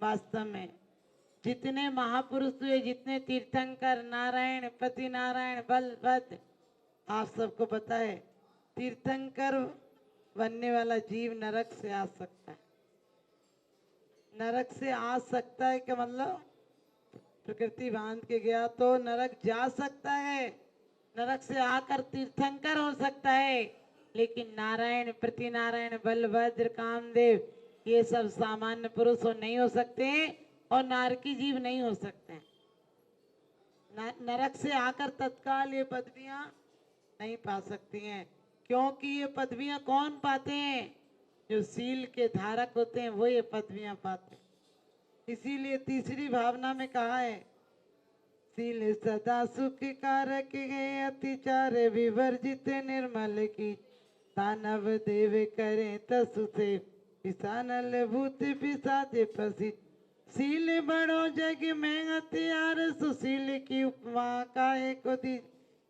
वास्तव में जितने महापुरुष हुए, जितने तीर्थंकर, नारायण, पति नारायण, बलभद्र, आप सबको पता है तीर्थंकर बनने वाला जीव नरक से आ सकता है। नरक से आ सकता है कि मतलब प्रकृति बांध के गया तो नरक जा सकता है, नरक से आकर तीर्थंकर हो सकता है, लेकिन नारायण, पति नारायण, बलभद्र, कामदेव ये सब सामान्य पुरुष नहीं हो सकते और नारकी जीव नहीं हो सकते। नरक से आकर तत्काल ये पदवियां नहीं पा सकती हैं, क्योंकि ये पदवियां कौन पाते हैं? जो सील के धारक होते हैं वो ये पदवियां पाते हैं। इसीलिए तीसरी भावना में कहा है, सील सदा सुख कारक है, अतिचार विवर्जित निर्मल की, दानव देव करें तसु से पिसानल भूत पिसाचे प्रसिद्ध, सील बड़ो जग में हथियार, सुशील की उपमा काहे को दी,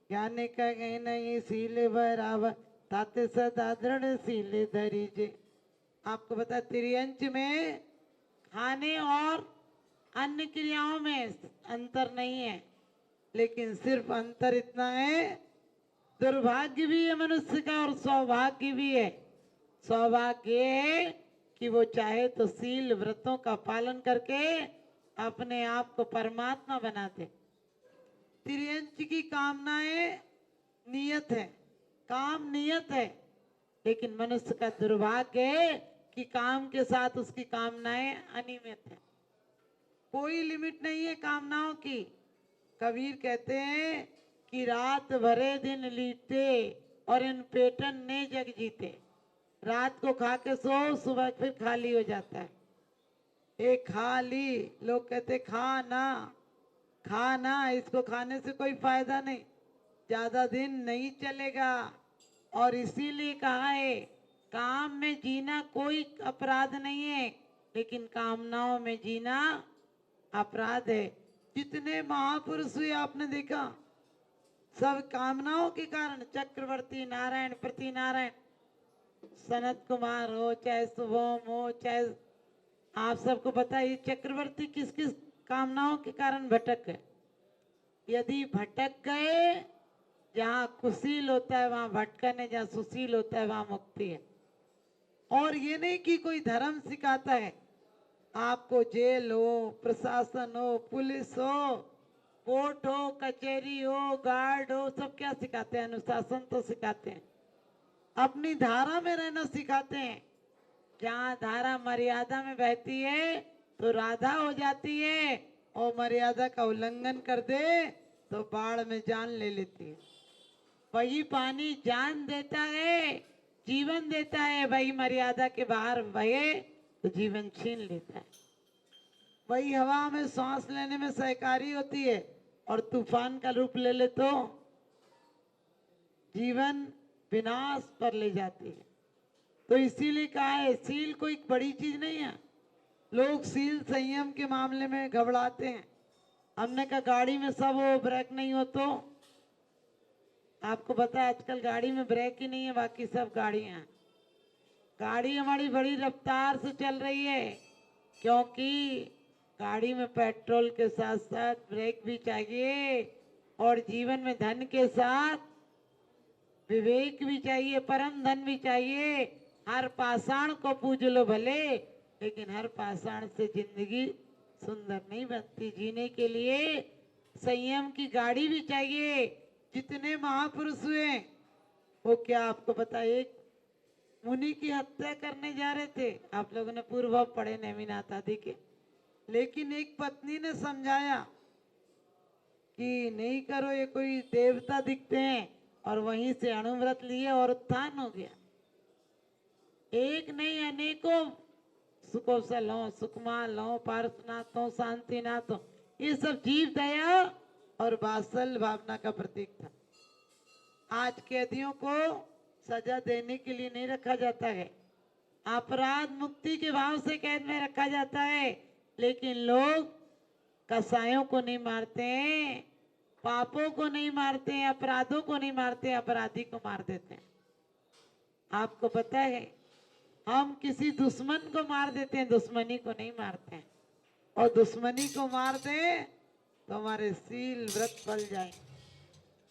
ज्ञान कहे नहीं सील बराबर, ताते सदा दृढ़ सील धरीजे। आपको बता त्रियंच में खाने और अन्य क्रियाओं में अंतर नहीं है, लेकिन सिर्फ अंतर इतना है, दुर्भाग्य भी है मनुष्य का और सौभाग्य भी है। सौभाग्य है कि वो चाहे तो सील व्रतों का पालन करके अपने आप को परमात्मा बनाते। त्रियंच की कामनाएं नियत है, काम नियत है, लेकिन मनुष्य का दुर्भाग्य है कि काम के साथ उसकी कामनाएं अनियमित है। कोई लिमिट नहीं है कामनाओं की। कबीर कहते हैं कि रात भरे दिन लीटे और इन पेटन ने जग जीते। रात को खा के सो, सुबह फिर खाली हो जाता है। एक खा ली, लोग कहते खाना खाना, इसको खाने से कोई फायदा नहीं, ज्यादा दिन नहीं चलेगा। और इसीलिए कहा है काम में जीना कोई अपराध नहीं है, लेकिन कामनाओं में जीना अपराध है। जितने महापुरुष हुए आपने देखा, सब कामनाओं के कारण, चक्रवर्ती नारायण, पति नारायण, सनत कुमार हो, चाहे शुभम हो, चाहे आप सबको पता है चक्रवर्ती किस किस कामनाओं के कारण भटक गए। यदि भटक गए, जहाँ कुशील होता है वहां भटकन है, जहाँ सुशील होता है वहां मुक्ति है। और ये नहीं कि कोई धर्म सिखाता है आपको, जेल हो, प्रशासन हो, पुलिस हो, कोर्ट हो, कचहरी हो, गार्ड हो, सब क्या सिखाते हैं? अनुशासन तो सिखाते हैं, अपनी धारा में रहना सिखाते हैं। जहाँ धारा मर्यादा में बहती है तो राधा हो जाती है, और मर्यादा का उल्लंघन कर दे तो बाढ़ में जान ले लेती है। वही पानी जान देता है, जीवन देता है, वही मर्यादा के बाहर बहे तो जीवन छीन लेता है। वही हवा में सांस लेने में सहकारी होती है और तूफान का रूप ले ले तो जीवन विनाश पर ले जाती है। तो इसीलिए कहा है सील कोई बड़ी चीज नहीं है। लोग सील संयम के मामले में घबराते हैं। हमने कहा गाड़ी में सब हो, ब्रेक नहीं हो तो आपको पता है आजकल गाड़ी में ब्रेक ही नहीं है, बाकी सब गाड़ियां हैं। गाड़ी हमारी बड़ी रफ्तार से चल रही है, क्योंकि गाड़ी में पेट्रोल के साथ साथ ब्रेक भी चाहिए, और जीवन में धन के साथ विवेक भी चाहिए, परम धन भी चाहिए। हर पाषाण को पूज लो भले, लेकिन हर पाषाण से जिंदगी सुंदर नहीं बनती। जीने के लिए संयम की गाड़ी भी चाहिए। जितने महापुरुष हुए वो क्या आपको पता, एक मुनि की हत्या करने जा रहे थे, आप लोगों ने पूर्व पढ़े नेमिनाथ आदि के, लेकिन एक पत्नी ने समझाया कि नहीं करो, ये कोई देवता दिखते हैं, और वहीं से अणुव्रत लिए और उत्थान हो गया। एक नहीं अनेकों सुकौशल हो, सुकमाल हो, पार्श्वनाथ हो, शांतिनाथ हो, ये सब जीव दया और वात्सल्य भावना का प्रतीक था। आज कैदियों को सजा देने के लिए नहीं रखा जाता है, अपराध मुक्ति के भाव से कैद में रखा जाता है, लेकिन लोग कसायों को नहीं मारते हैं, पापों को नहीं मारते हैं, अपराधों को नहीं मारते हैं, अपराधी को मार देते हैं। आपको पता है हम किसी दुश्मन को मार देते हैं, दुश्मनी को नहीं मारते हैं। और दुश्मनी को मार दे तो हमारे सील व्रत फल जाए।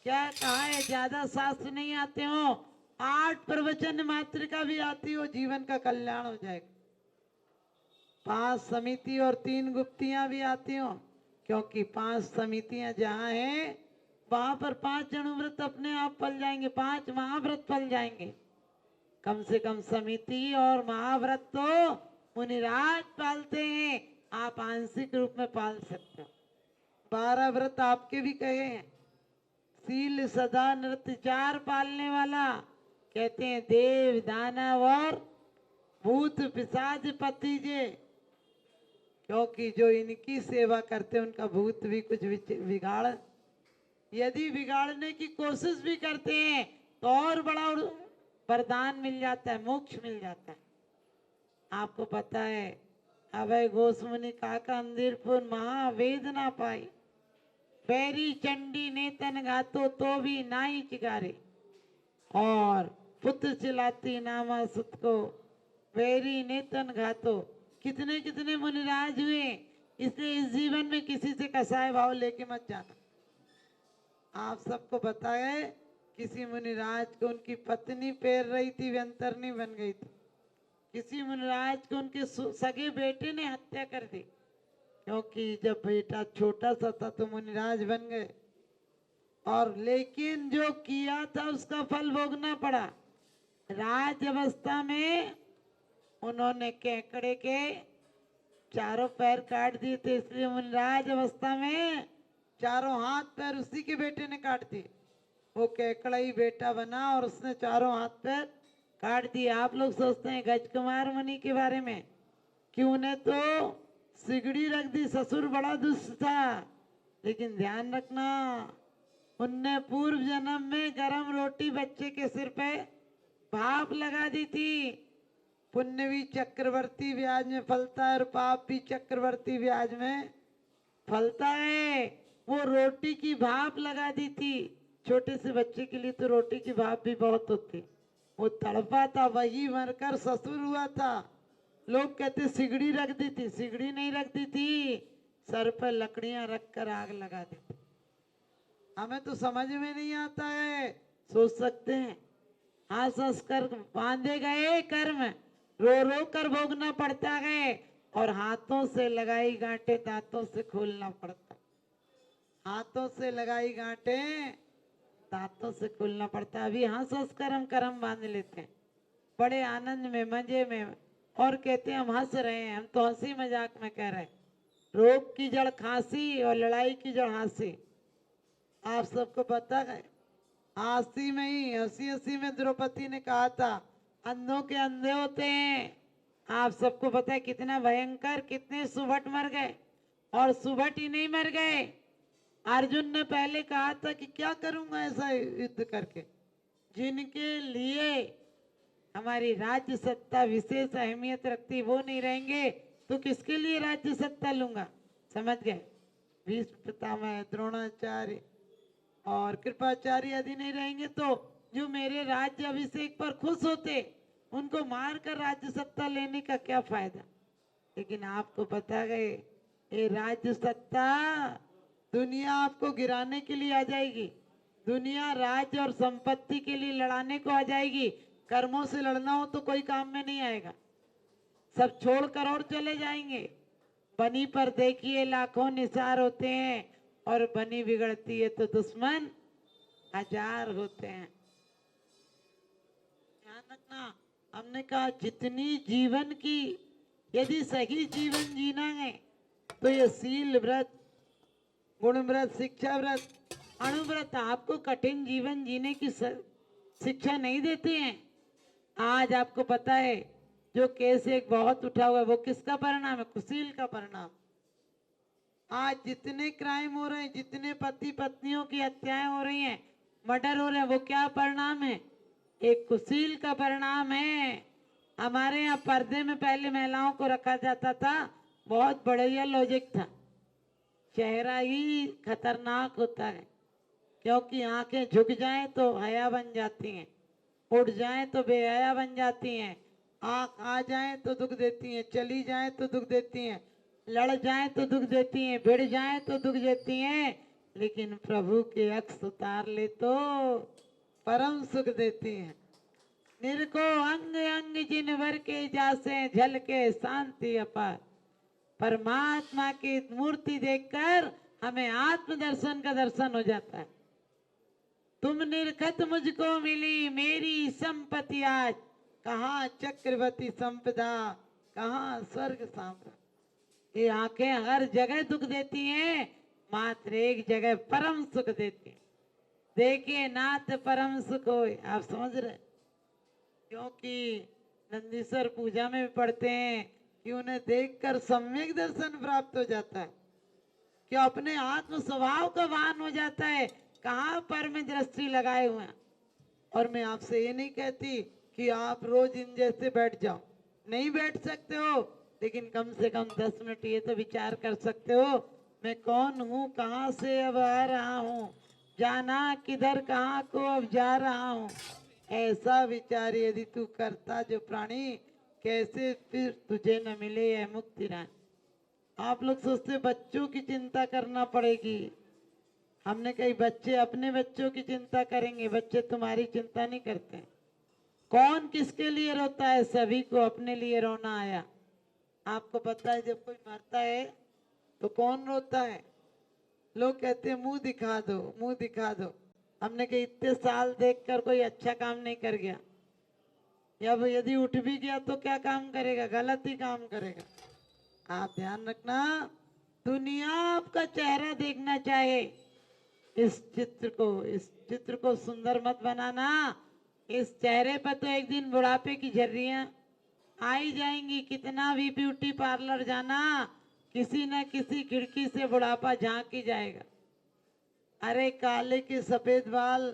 क्या कहा है, ज्यादा शास्त्र नहीं आते हो, 8 प्रवचन मातृका भी आती हो, जीवन का कल्याण हो जाएगा। 5 समिति और 3 गुप्तियां भी आती हो, क्योंकि 5 समितियां जहां हैं वहां पर 5 जनुव्रत अपने आप फल जाएंगे, 5 महाव्रत फल जाएंगे। कम से कम समिति और महाव्रत तो मुनिराज पालते हैं, आप आंशिक रूप में पाल सकते हो। 12 व्रत आपके भी कहे हैं। शील सदा नृत्य 4 पालने वाला, कहते हैं देव दानव और भूत पिशाच पतिजे, क्योंकि जो इनकी सेवा करते हैं उनका भूत भी कुछ बिगाड़, यदि बिगाड़ने की कोशिश भी करते हैं तो और बड़ा वरदान मिल जाता है, मोक्ष मिल जाता है। आपको पता है अभय घोष मुनि काका अंदीरपुर महावेदना पाई, पैरी चंडी नेतन घातो तो भी नाई चिगारे, और पुत्र चिलाती नामा सुत को पैरी नेतन घातो। कितने कितने मुनिराज हुए, इसलिए इस जीवन में किसी से कसाय भाव लेके मत जाना। आप सबको पता है किसी मुनिराज को उनकी पत्नी पैर रही थी, व्यंतरनी बन गई थी। किसी मुनिराज को उनके सगे बेटे ने हत्या कर दी, क्योंकि जब बेटा छोटा सा था तो मुनिराज बन गए, और लेकिन जो किया था उसका फल भोगना पड़ा। राज अवस्था में उन्होंने केकड़े के चारों पैर काट दिए थे, इसलिए मुनिराज अवस्था में चारों हाथ पैर उसी के बेटे ने काट दिए। वो केकड़ा ही बेटा बना और उसने चारों हाथ पैर काट दिए। आप लोग सोचते हैं गजकुमार मुनि के बारे में कि उन्हें तो सिगड़ी रख दी, ससुर बड़ा दुष्ट था, लेकिन ध्यान रखना उनने पूर्व जन्म में गरम रोटी बच्चे के सिर पे भाप लगा दी थी। पुण्य भी चक्रवर्ती ब्याज में फलता है और पाप भी चक्रवर्ती ब्याज में फलता है। वो रोटी की भाप लगा दी थी, छोटे से बच्चे के लिए तो रोटी की भाप भी बहुत होती। वो तड़पा था, वही मरकर ससुर हुआ था। लोग कहते सिगड़ी रख दी थी, सिगड़ी नहीं रख दी थी, सर पर लकड़ियां रखकर आग लगा दी थी। हमें तो समझ में नहीं आता है, सोच सकते हैं हाँ संस्कार बांधे गए कर्म रो रो कर भोगना पड़ता है, और हाथों से लगाई गांठें दांतों से खोलना पड़ता। हाथों से लगाई गांठें दांतों से खोलना पड़ता। अभी हंस हंस कर हम कर्म बांध लेते हैं, बड़े आनंद में मजे में, और कहते हैं हम हंस रहे हैं, हम तो हंसी मजाक में कह रहे हैं। रोग की जड़ खांसी और लड़ाई की जड़ हंसी। आप सबको पता है हंसी में ही, हंसी हंसी में द्रौपदी ने कहा था अंधों के अंधे होते हैं। आप सबको पता है कितना भयंकर, कितने सुभट मर गए, और सुभट ही नहीं मर गए। अर्जुन ने पहले कहा था कि क्या करूंगा ऐसा युद्ध करके, जिनके लिए हमारी राज्य सत्ता विशेष अहमियत रखती वो नहीं रहेंगे तो किसके लिए राज्य सत्ता लूंगा। समझ गए, भीष्म पितामह, द्रोणाचार्य और कृपाचार्य आदि नहीं रहेंगे तो जो मेरे राज्य अभिषेक पर खुश होते उनको मारकर राज्य सत्ता लेने का क्या फायदा। लेकिन आपको पता है ये राज्य सत्ता दुनिया आपको गिराने के लिए आ जाएगी, दुनिया राज्य और संपत्ति के लिए लड़ाने को आ जाएगी। कर्मों से लड़ना हो तो कोई काम में नहीं आएगा, सब छोड़कर और चले जाएंगे। बनी पर देखिए लाखों निसार होते हैं, और बनी बिगड़ती है तो दुश्मन 1000 होते हैं। ध्यान रखना, हमने कहा जितनी जीवन की यदि सही जीवन जीना है तो ये शील व्रत, गुण व्रत, शिक्षा व्रत, अणुव्रत आपको कठिन जीवन जीने की शिक्षा नहीं देते हैं। आज आपको पता है जो केस एक बहुत उठा हुआ है वो किसका परिणाम है, कुशील का परिणाम। आज जितने क्राइम हो रहे हैं, जितने पति पत्नियों की हत्याएं हो रही हैं, मर्डर हो रहे हैं, वो क्या परिणाम है, एक कुशील का परिणाम है। हमारे यहाँ पर्दे में पहले महिलाओं को रखा जाता था, बहुत बढ़िया लॉजिक था। चेहरा ही खतरनाक होता है, क्योंकि आंखें झुक जाएं तो हया बन जाती हैं, उठ जाएं तो बेहया बन जाती हैं, आंख आ जाएं तो दुख देती हैं, चली जाएं तो दुख देती हैं। लड़ जाए तो दुख देती हैं, भिड़ जाए तो दुख देती हैं, लेकिन प्रभु के अक्स उतार ले तो परम सुख देती हैं। निरको अंग अंग जिन भर के जासे झलके शांति अपार। परमात्मा की मूर्ति देखकर हमें आत्म दर्शन का दर्शन हो जाता है। तुम निरखत मुझको मिली मेरी संपत्ति आज, कहाँ चक्रवर्ती संपदा, कहाँ स्वर्ग साम्राज्य। ये आंखें हर जगह दुख देती हैं, मात्र एक जगह परम सुख देती हैं। देखिए नाथ परम सुख हो, आप समझ रहे, क्योंकि नंदीश्वर पूजा में भी पढ़ते हैं कि उन्हें देखकर सम्यक दर्शन प्राप्त हो जाता है, कि अपने आत्म स्वभाव का भान हो जाता है, कहाँ पर में दृष्टि लगाए हुए हैं। और मैं आपसे ये नहीं कहती कि आप रोज इन जैसे बैठ जाओ, नहीं बैठ सकते हो, लेकिन कम से कम 10 मिनट ये तो विचार कर सकते हो, मैं कौन हूँ, कहाँ से अब आ रहा हूँ, जाना किधर, कहाँ को अब जा रहा हूँ। ऐसा विचार यदि तू करता जो प्राणी, कैसे फिर तुझे न मिले यह मुक्ति रानी। आप लोग सोचते बच्चों की चिंता करना पड़ेगी, हमने कही बच्चे अपने बच्चों की चिंता करेंगे, बच्चे तुम्हारी चिंता नहीं करते। कौन किसके लिए रोता है, सभी को अपने लिए रोना आया। आपको पता है जब कोई मरता है तो कौन रोता है, लोग कहते हैं मुंह दिखा दो, मुंह दिखा दो। हमने कहा इतने साल देखकर कोई अच्छा काम नहीं कर गया, या यदि उठ भी गया तो क्या काम करेगा, गलत ही काम करेगा। आप ध्यान रखना, दुनिया आपका चेहरा देखना चाहे, इस चित्र को सुंदर मत बनाना। इस चेहरे पर तो एक दिन बुढ़ापे की झर्रियां आ ही जाएंगी। कितना भी ब्यूटी पार्लर जाना, किसी न किसी खिड़की से बुढ़ापा झांक ही जाएगा। अरे काले के सफेद बाल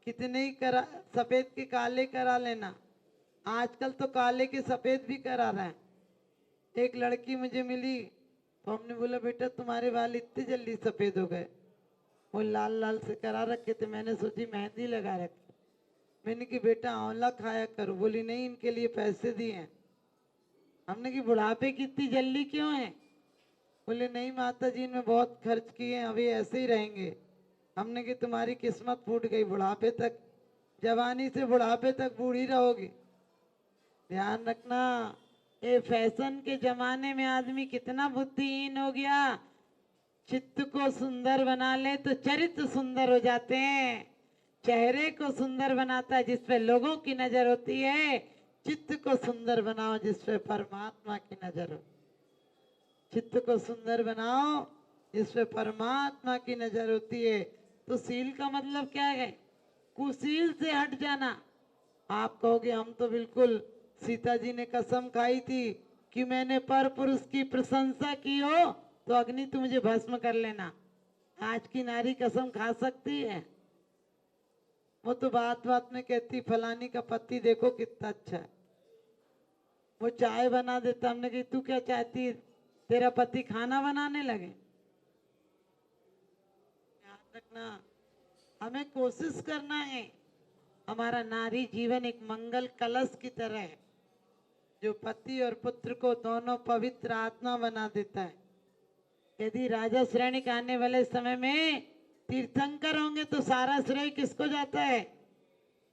कितने ही करा, सफेद के काले करा लेना, आजकल तो काले के सफेद भी करा रहा है। एक लड़की मुझे मिली तो हमने बोला बेटा तुम्हारे बाल इतने जल्दी सफेद हो गए, वो लाल लाल से करा रखे थे, मैंने सोची मेहंदी लगा रखी। मैंने कि बेटा आंवला खाया करो, बोली नहीं इनके लिए पैसे दिए हैं। हमने कि बुढ़ापे की इतनी जल्दी क्यों है, बोले नहीं माता जी ने बहुत खर्च किए हैं, अभी ऐसे ही रहेंगे। हमने कि तुम्हारी किस्मत फूट गई, बुढ़ापे तक, जवानी से बुढ़ापे तक बूढ़ी रहोगी। ध्यान रखना, ये फैशन के जमाने में आदमी कितना बुद्धिहीन हो गया। चित्त को सुंदर बना ले तो चरित्र सुंदर हो जाते हैं। चेहरे को सुंदर बनाता है जिस पे लोगों की नजर होती है, चित्त को सुंदर बनाओ जिस पे परमात्मा की नजर हो। चित्त को सुंदर बनाओ जिस पे परमात्मा की नजर होती है। तो सील का मतलब क्या है, कुशील से हट जाना। आप कहोगे हम तो बिल्कुल, सीता जी ने कसम खाई थी कि मैंने पर पुरुष की प्रशंसा की हो तो अग्नि तू मुझे भस्म कर लेना। आज की नारी कसम खा सकती है? वो तो बात बात में कहती फलानी का पति देखो कितना अच्छा है, वो चाय बना देता। हमने कही तू क्या चाहती है, तेरा पति खाना बनाने लगे? ध्यान रखना, हमें कोशिश करना है, हमारा नारी जीवन एक मंगल कलश की तरह है जो पति और पुत्र को दोनों पवित्र आत्मा बना देता है। यदि राजा श्रेणी के आने वाले समय में तीर्थंकर होंगे तो सारा श्रेय किसको जाता है,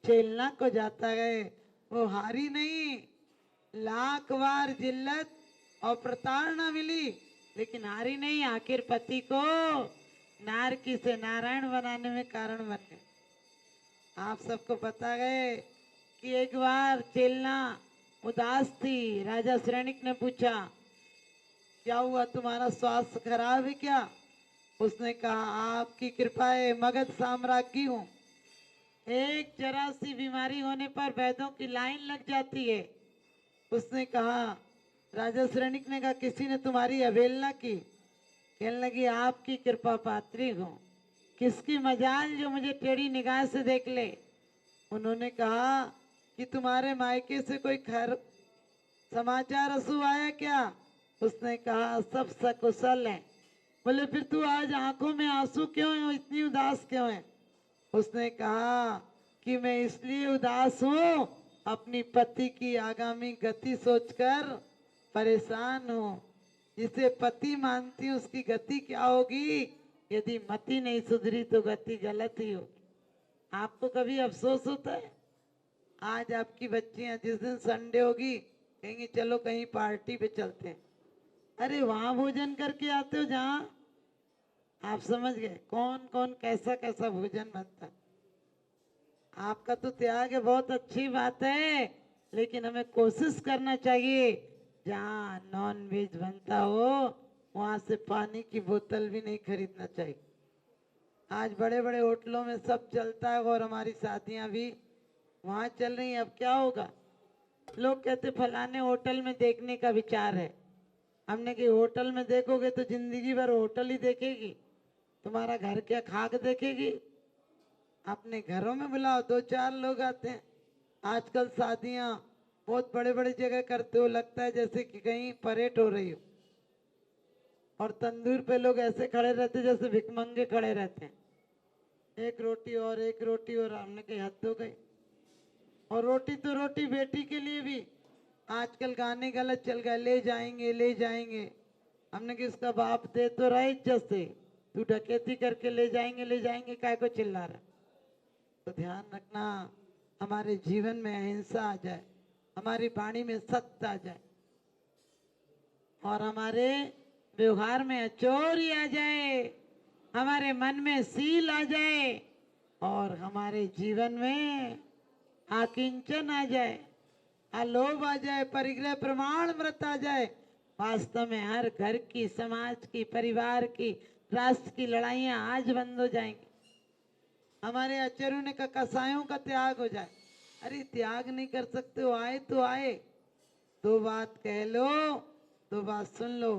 चेलना को जाता है। वो हारी नहीं, लाख बार जिल्लत और प्रताड़ना मिली लेकिन हारी नहीं, आखिर पति को नारकी से नारायण बनाने में कारण बन गए। आप सबको पता है कि एक बार चेलना उदास थी, राजा श्रेणिक ने पूछा क्या हुआ, तुम्हारा स्वास्थ्य खराब है क्या? उसने कहा आपकी कृपा है, मगध साम्राज्ञी हूँ, एक जरा सी बीमारी होने पर वैद्यों की लाइन लग जाती है। उसने कहा, राजा श्रेणिक ने कहा किसी ने तुम्हारी अवहेलना की? कहने लगी आपकी कृपा पात्री हूँ, किसकी मजाल जो मुझे टेढ़ी निगाह से देख ले। उन्होंने कहा कि तुम्हारे मायके से कोई खैर समाचार असु आया क्या? उसने कहा सब सकुशल है। बोले फिर तू आज आंखों में आंसू क्यों है, इतनी उदास क्यों है? उसने कहा कि मैं इसलिए उदास हूँ, अपनी पति की आगामी गति सोचकर परेशान हूँ। जिसे पति मानती हूँ उसकी गति क्या होगी? यदि मति नहीं सुधरी तो गति गलत ही होगी। आपको कभी अफसोस होता है? आज आपकी बच्चियां जिस दिन संडे होगी कहेंगी चलो कहीं पार्टी पे चलते हैं। अरे वहां भोजन करके आते हो जहां आप समझ गए कौन कौन कैसा कैसा भोजन बनता है। आपका तो त्याग है, बहुत अच्छी बात है, लेकिन हमें कोशिश करना चाहिए जहाँ नॉन वेज बनता हो वहां से पानी की बोतल भी नहीं खरीदना चाहिए। आज बड़े बड़े होटलों में सब चलता है और हमारी शादियां भी वहां चल रही हैं। अब क्या होगा? लोग कहते फलाने होटल में देखने का विचार है। हमने कि होटल में देखोगे तो जिंदगी भर होटल ही देखेगी, तुम्हारा घर क्या खाक देखेगी? अपने घरों में बुलाओ, दो चार लोग आते हैं। आजकल शादियां बहुत बड़े बड़े जगह करते हो, लगता है जैसे कि कहीं परेड हो रही हो। और तंदूर पे लोग ऐसे खड़े रहते जैसे भिखमंगे खड़े रहते हैं, एक रोटी और एक रोटी, और हमने कही हद हो गई। और रोटी तो रोटी बेटी के लिए भी आजकल गाने गलत चल गए, ले जाएंगे ले जाएंगे। हमने कि उसका बाप दे तो रहा इज्जत से, तू डकैती करके ले जाएंगे काय को चिल्ला रहा? तो ध्यान रखना हमारे जीवन में अहिंसा आ जाए, हमारी वाणी में सत्य आ जाए, और हमारे व्यवहार में अचौरी आ जाए, हमारे मन में सील आ जाए, और हमारे जीवन में आकिंचन आ जाए, अलोभ आ जाए, परिग्रह प्रमाण व्रत आ जाए। वास्तव में हर घर की, समाज की, परिवार की, राष्ट्र की लड़ाइयां आज बंद हो जाएंगी। हमारे आचार्यों ने कहा कसायों का त्याग हो जाए। अरे त्याग नहीं कर सकते हो, आए तो आए, दो बात कह लो, दो बात सुन लो,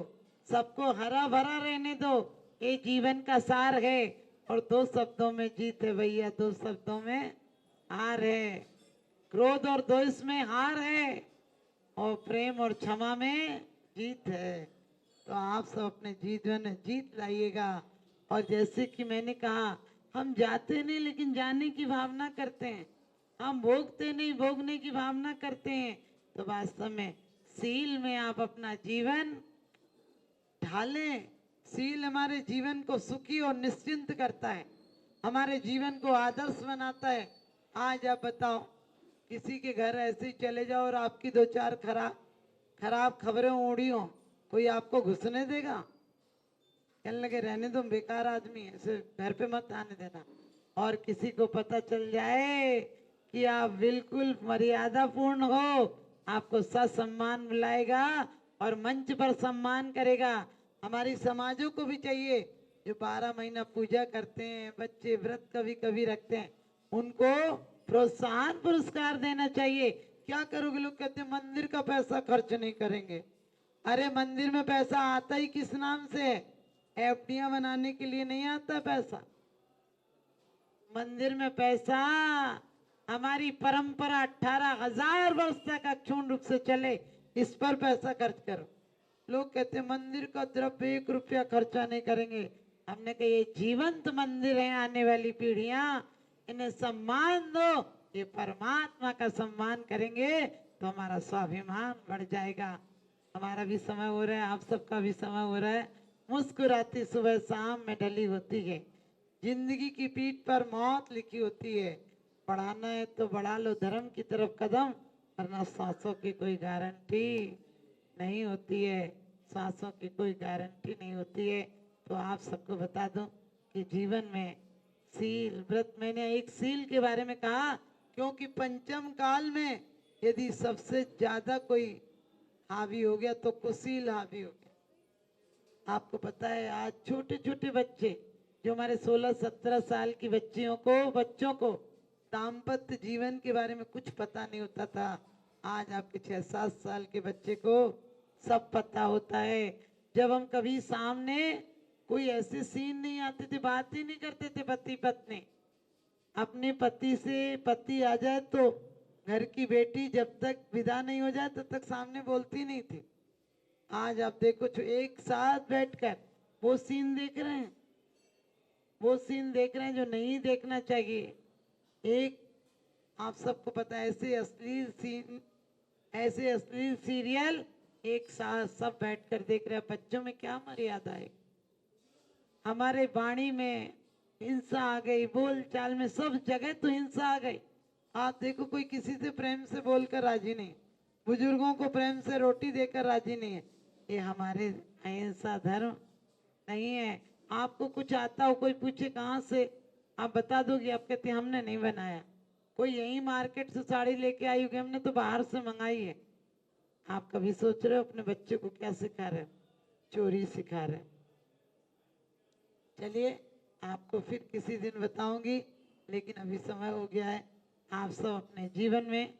सबको हरा भरा रहने दो, ये जीवन का सार है। और दो शब्दों में जीत है भैया, दो शब्दों में हार है। क्रोध और द्वेष में हार है, और प्रेम और क्षमा में जीत है। तो आप सब अपने जीवन में जीत लाइएगा। और जैसे कि मैंने कहा, हम जाते नहीं लेकिन जाने की भावना करते हैं, हम भोगते नहीं भोगने की भावना करते हैं। तो वास्तव में सील में आप अपना जीवन ढालें। सील हमारे जीवन को सुखी और निश्चिंत करता है, हमारे जीवन को आदर्श बनाता है। आज आप बताओ, किसी के घर ऐसे ही चले जाओ और आपकी दो चार खराब खराब खबरें उड़ी हो, कोई आपको घुसने देगा? कहने लगे रहने दो, बेकार आदमी है, इसे घर पे मत आने देना। और किसी को पता चल जाए कि आप बिल्कुल मर्यादा पूर्ण हो, आपको ससम्मान बुलाएगा और मंच पर सम्मान करेगा। हमारी समाजों को भी चाहिए, जो 12 महीना पूजा करते हैं, बच्चे व्रत कभी कभी रखते हैं, उनको प्रोत्साहन पुरस्कार देना चाहिए। क्या करोगे? लोग कहते हैं मंदिर का पैसा खर्च नहीं करेंगे। अरे मंदिर में पैसा आता ही किस नाम से है? एफडियां बनाने के लिए नहीं आता पैसा। मंदिर में पैसा हमारी परंपरा 18,000 वर्ष तक अक्षुण्ण रूप से चले, इस पर पैसा खर्च करो। लोग कहते हैं मंदिर का द्रव्य 1 रुपया खर्चा नहीं करेंगे। हमने कहा ये जीवंत मंदिर है, आने वाली पीढ़ियां इन्हें सम्मान दो, ये परमात्मा का सम्मान करेंगे तो हमारा स्वाभिमान बढ़ जाएगा। हमारा भी समय हो रहा है, आप सबका भी समय हो रहा है। मुस्कुराती सुबह शाम में ढली होती है, जिंदगी की पीठ पर मौत लिखी होती है। बढ़ाना है तो बढ़ा लो धर्म की तरफ कदम, वरना सांसों की कोई गारंटी नहीं होती है, सांसों की कोई गारंटी नहीं होती है। तो आप सबको बता दूं कि जीवन में सील व्रत, मैंने एक सील के बारे में कहा क्योंकि पंचम काल में यदि सबसे ज्यादा कोई हावी हो गया तो कुशील हावी हो गया। आपको पता है आज छोटे छोटे बच्चे, जो हमारे 16-17 साल की बच्चों को दाम्पत्य जीवन के बारे में कुछ पता नहीं होता था, आज आपके 6-7 साल के बच्चे को सब पता होता है। जब हम कभी सामने कोई ऐसे सीन नहीं आते थे, बात ही नहीं करते थे पति पत्नी, अपने पति से पति आ जाए तो घर की बेटी जब तक विदा नहीं हो जाए तब तक सामने बोलती नहीं थी। आज आप देखो एक साथ बैठकर वो सीन देख रहे हैं, वो सीन देख रहे हैं जो नहीं देखना चाहिए। एक आप सबको पता है ऐसे अश्लील सीन, ऐसे अश्लील सीरियल एक साथ सब बैठकर देख रहे हैं, बच्चों में क्या मर्यादा है। हमारे वाणी में हिंसा आ गई, बोल चाल में सब जगह तो हिंसा आ गई। आप देखो कोई किसी से प्रेम से बोलकर राजी नहीं, बुजुर्गों को प्रेम से रोटी देकर राजी नहीं है। ये हमारे अहिंसा धर्म नहीं है। आपको कुछ आता हो, कोई पूछे कहाँ से, आप बता दोगे, आप कहते हैं हमने नहीं बनाया। कोई यही मार्केट से साड़ी लेके आई होगी, हमने तो बाहर से मंगाई है। आप कभी सोच रहे हो अपने बच्चे को क्या सिखा रहे हो? चोरी सिखा रहे हो। चलिए आपको फिर किसी दिन बताऊंगी, लेकिन अभी समय हो गया है। आप सब अपने जीवन में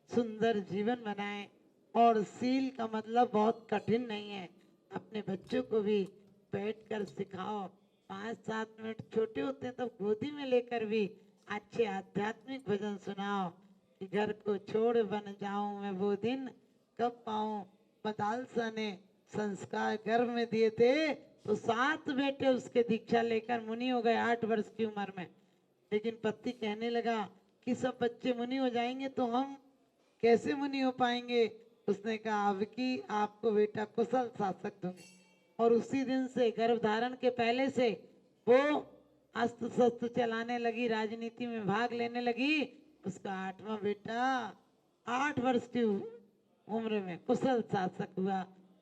सुंदर जीवन बनाएं। और सील का मतलब बहुत कठिन नहीं है, अपने बच्चों को भी बैठकर सिखाओ। 5-7 मिनट छोटे होते हैं तब गोदी में लेकर भी अच्छे आध्यात्मिक भजन सुनाओ कि घर को छोड़ बन जाऊं मैं वो दिन कब पाऊं। मदालसा ने संस्कार गर्भ में दिए थे तो 7 बेटे उसके दीक्षा लेकर मुनि हो गए 8 वर्ष की उम्र में। लेकिन पति कहने लगा कि सब बच्चे मुनि हो जाएंगे तो हम कैसे मुनि हो पाएंगे। उसने कहा अब की आपको बेटा कुशल शासक दूंगी। और उसी दिन से गर्भ धारण के पहले से वो अस्त्र शस्त्र चलाने लगी, राजनीति में भाग लेने लगी। उसका 8वां बेटा 8 वर्ष की उम्र में कुशल शासक हुआ।